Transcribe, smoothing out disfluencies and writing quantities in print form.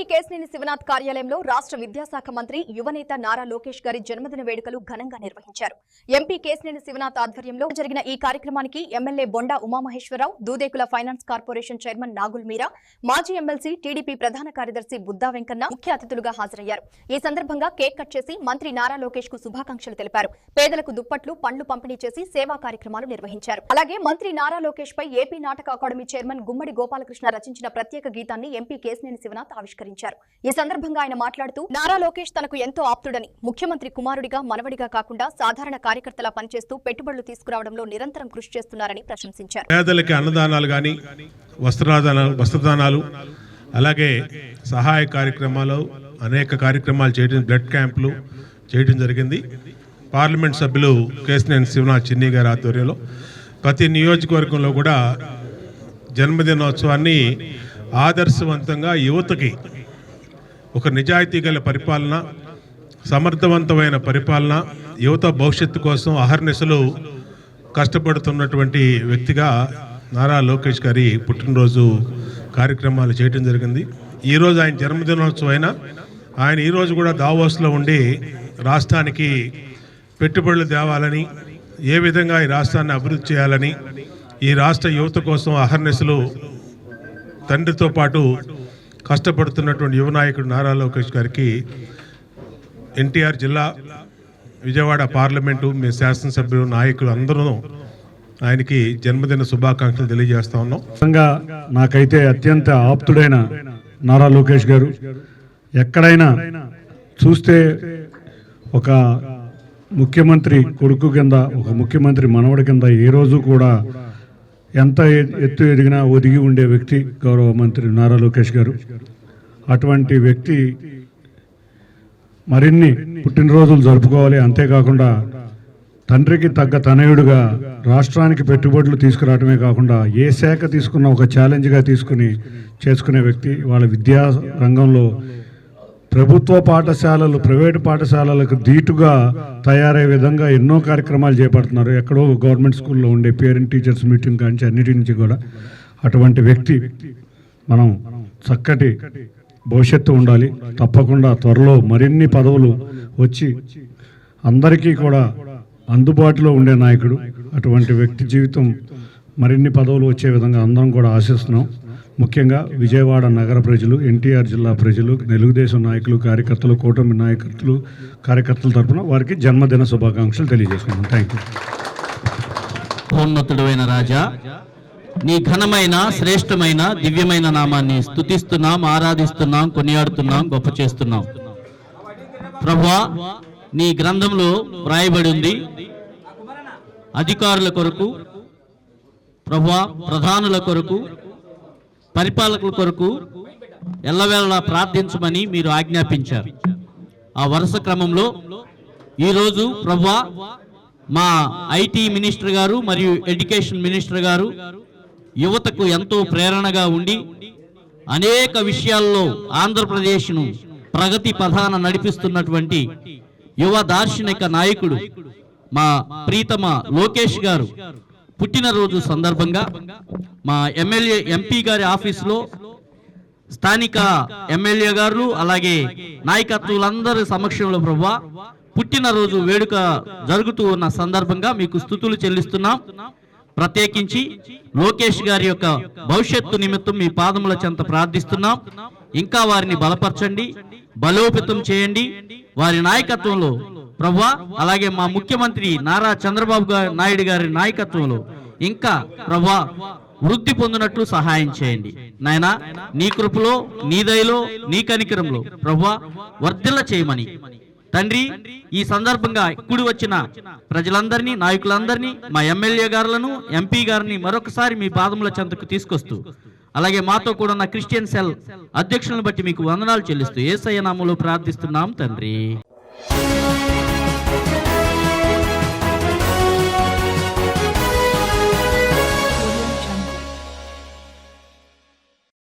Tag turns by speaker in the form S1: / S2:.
S1: కేశినేని శివనాథ్ కార్యాలయంలో రాష్ట్ర విద్యాశాఖ మంత్రి యువనేత నారా లోకేష్ గారి జన్మదిన వేడుకలు ఘనంగా నిర్వహించారు. ఎంపీ కేశినేని శివనాథ్ ఆధ్వర్యంలో జరిగిన ఈ కార్యక్రమానికి MLA Bonda Umamaheswararao, Dudekula finance corporation chairman Nagul Meera, మాజీ ఎమ్మెల్సీ టీడీపీ ప్రధాన కార్యదర్శి బుద్దా వెంకన్న ముఖ్య అతిథులుగా హాజరయ్యారు. ఈ సందర్భంగా కేక్ కట్ చేసి మంత్రి నారా లోకేష్ కు శుభాకాంక్షలు తెలిపారు. పేదలకు దుప్పట్లు, పండ్లు పంపిణీ చేసి సేవా కార్యక్రమాలు నిర్వహించారు. అలాగే మంత్రి నారా లోకేష్ పై ఏపీ నాటక అకాడమీ చైర్మన్ గుమ్మడి గోపాలకృష్ణ రచించిన ప్రత్యేక గీతాన్ని ఎంపీ కేశినేని శివనాథ్ ఆవిష్కరించారు. ఈ సందర్భంగా ఆయన మాట్లాడుతూ నారా లోకేష్ తనకు ఎంతో ఆప్తుడని, ముఖ్యమంత్రి కుమారుడిగా మనవడిగా కాకుండా సాధారణ కార్యకర్తలా పనిచేస్తూ పెట్టుబడులు తీసుకురావడంలో నిరంతరం కృషి చేస్తున్నారని ప్రశంసించారు.
S2: పేదలకి అన్నదానాలు గాని, వస్త్రదానాలు, అలాగే సహాయ కార్యక్రమాలు, అనేక కార్యక్రమాలు చేయడం, బ్లడ్ క్యాంపులు చేయడం జరిగింది. పార్లమెంట్ సభ్యులు కేశినేని శివనాథ్ చిన్ని గారి ఆధ్వర్యంలో ప్రతి నియోజకవర్గంలో కూడా జన్మదినోత్సవాన్ని ఆదర్శవంతంగా యువతకి ఒక నిజాయితీ గల పరిపాలన, సమర్థవంతమైన పరిపాలన, యువత భవిష్యత్తు కోసం అహర్నిశలు కష్టపడుతున్నటువంటి వ్యక్తిగా నారా లోకేష్ గారి పుట్టినరోజు కార్యక్రమాలు చేయడం జరిగింది. ఈరోజు ఆయన జన్మదినోత్సవం అయినా ఆయన ఈరోజు కూడా దావోస్లో ఉండి రాష్ట్రానికి పెట్టుబడులు తేవాలని, ఏ విధంగా ఈ రాష్ట్రాన్ని అభివృద్ధి చేయాలని, ఈ రాష్ట్ర యువత కోసం అహర్నిశలు తండ్రితో పాటు కష్టపడుతున్నటువంటి యువ నాయకుడు నారా లోకేష్ గారికి ఎన్టీఆర్ జిల్లా, విజయవాడ పార్లమెంటు, మీ శాసనసభ్యులు, నాయకులు అందరూ ఆయనకి జన్మదిన శుభాకాంక్షలు తెలియజేస్తా ఉన్నాం.
S3: నాకైతే అత్యంత ఆప్తుడైన నారా లోకేష్ గారు ఎక్కడైనా చూస్తే ఒక ముఖ్యమంత్రి కొడుకు కింద, ఒక ముఖ్యమంత్రి మనవడి కింద ఏ రోజు కూడా ఎంత ఎత్తు ఎదిగినా ఒదిగి ఉండే వ్యక్తి గౌరవ మంత్రి నారా లోకేష్ గారు. అటువంటి వ్యక్తి మరిన్ని పుట్టినరోజులు జరుపుకోవాలి. అంతేకాకుండా తండ్రికి తగ్గ తనయుడుగా రాష్ట్రానికి పెట్టుబడులు తీసుకురావడమే కాకుండా ఏ శాఖ తీసుకున్న ఒక ఛాలెంజ్గా తీసుకుని చేసుకునే వ్యక్తి. వాళ్ళ విద్యా రంగంలో ప్రభుత్వ పాఠశాలలు ప్రైవేటు పాఠశాలలకు ధీటుగా తయారయ్యే విధంగా ఎన్నో కార్యక్రమాలు చేపడుతున్నారు. ఎక్కడో గవర్నమెంట్ స్కూల్లో ఉండే పేరెంట్ టీచర్స్ మీటింగ్ కానీ అన్నిటి నుంచి కూడా అటువంటి వ్యక్తి మనం చక్కటి భవిష్యత్తు ఉండాలి. తప్పకుండా త్వరలో మరిన్ని పదవులు వచ్చి అందరికీ కూడా అందుబాటులో ఉండే నాయకుడు. అటువంటి వ్యక్తి జీవితం మరిన్ని పదవులు వచ్చే విధంగా అందరం కూడా ఆశిస్తున్నాం. ముఖ్యంగా విజయవాడ నగర ప్రజలు, ఎన్టీఆర్ జిల్లా ప్రజలు, తెలుగుదేశం నాయకులు, కార్యకర్తలు, కూటమి నాయకత్తులు, కార్యకర్తల తరఫున వారికి జన్మదిన శుభాకాంక్షలు తెలియజేసుకున్నాం. Thank you.
S4: ఉన్నతుడైన రాజా, నీ ఘనమైన, శ్రేష్టమైన, దివ్యమైన నామాన్ని స్తుతిస్తున్నాం, ఆరాధిస్తున్నాం, కొనియాడుతున్నాం, గొప్ప చేస్తున్నాం. ప్రభువా, నీ గ్రంథంలో వ్రాయబడి ఉంది, అధికారుల కొరకు, ప్రభువా, ప్రధానుల కొరకు, పరిపాలకుల కొరకు ఎల్లవేళలా ప్రార్థించమని మీరు ఆజ్ఞాపించారు. ఆ వరుస క్రమంలో ఈరోజు ప్రభువా, మా ఐటీ మినిస్టర్ గారు మరియు ఎడ్యుకేషన్ మినిస్టర్ గారు యువతకు ఎంతో ప్రేరణగా ఉండి అనేక విషయాల్లో ఆంధ్రప్రదేశ్ను ప్రగతి పథాన నడిపిస్తున్నటువంటి యువ దార్శనిక నాయకుడు మా ప్రీతమ లోకేష్ గారు పుట్టినరోజు సందర్భంగా మా ఎమ్మెల్యే ఎంపీ గారి ఆఫీసులో స్థానిక ఎమ్మెల్యే గారు అలాగే నాయకత్వులందరి సమక్షంలో ప్రభువా పుట్టినరోజు వేడుక జరుగుతూ ఉన్న సందర్భంగా మీకు స్తుతులు చెల్లిస్తున్నాం. ప్రత్యేకించి లోకేష్ గారి యొక్క భవిష్యత్తు నిమిత్తం మీ పాదముల చెంత ప్రార్థిస్తున్నాం. ఇంకా వారిని బలపరచండి, బలోపేతం చేయండి. వారి నాయకత్వంలో ప్రభువా, అలాగే మా ముఖ్యమంత్రి నారా చంద్రబాబు నాయుడు గారి నాయకత్వంలో ఇంకా ప్రభువా వృద్ధి పొందినట్లు సహాయం చేయండి. నాయనా, నీ కృపలో, నీ దయలో, నీ కనికరంలో ప్రభువా వర్ధిల్ల చేయమని తండ్రి ఈ సందర్భంగా కూడి వచ్చిన ప్రజలందరినీ, నాయకులందరినీ, మా ఎమ్మెల్యే గారులను, ఎంపీ గారిని మరొకసారి మీ పాదముల చెంతకు తీసుకొస్తూ, అలాగే మాతో కూడా ఉన్న క్రిస్టియన్ సెల్ అధ్యక్షులను బట్టి మీకు వందనాలు చెల్లిస్తూ యేసయ్య నామములో ప్రార్థిస్తున్నాం తండ్రి.